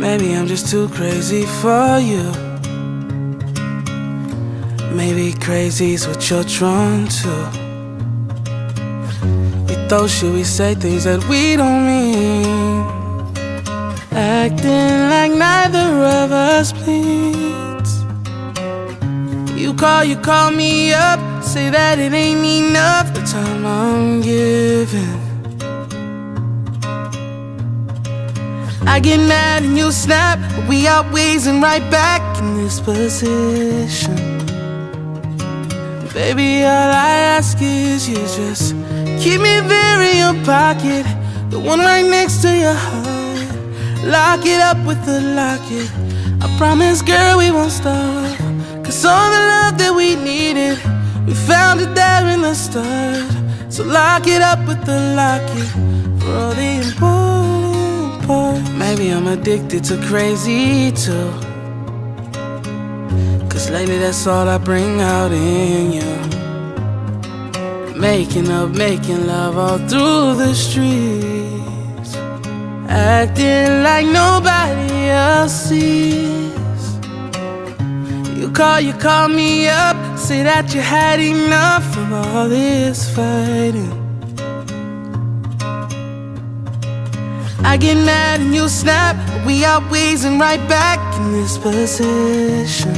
Maybe I'm just too crazy for you. Maybe crazy's what you're drawn to. We thought, should we say things that we don't mean? Acting like neither of us bleeds. You call me up, say that it ain't enough, the time I'm giving. I get mad and you snap, but we always and right back in this position. Baby, all I ask is you just keep me there in your pocket, the one right next to your heart. Lock it up with the locket. I promise, girl, we won't stop. Cause all the love that we needed, we found it there in the start. So lock it up with the locket for all the important parts. Maybe I'm addicted to crazy too, cause lately that's all I bring out in you. Making up, making love all through the streets, acting like nobody else sees. You call me up, say that you had enough of all this fighting. I get mad and you snap, but we always and right back in this position.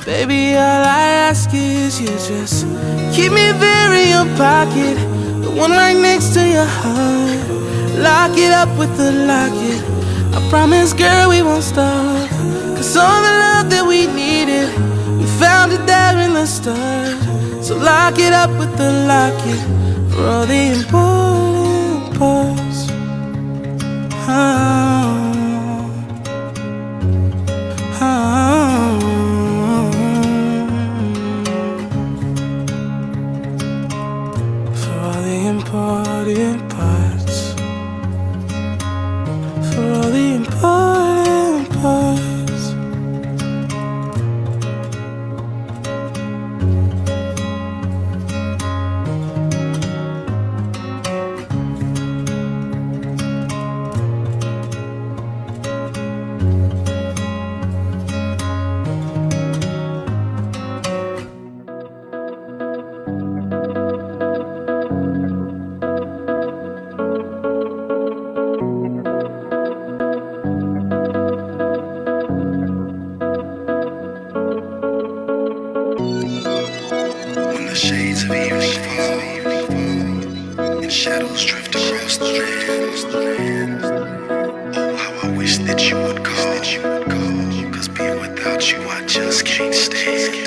Baby, all I ask is you just keep me there in your pocket, the one right next to your heart. Lock it up with the locket. I promise, girl, we won't stop. Cause all the love that we needed, we found it there in the start. So lock it up with the locket for all the important parts. For all the important parts. For all the important parts. Shades of evening fall, and shadows drift across the land. Oh, how I wish that you would call, cause being without you I just can't stand.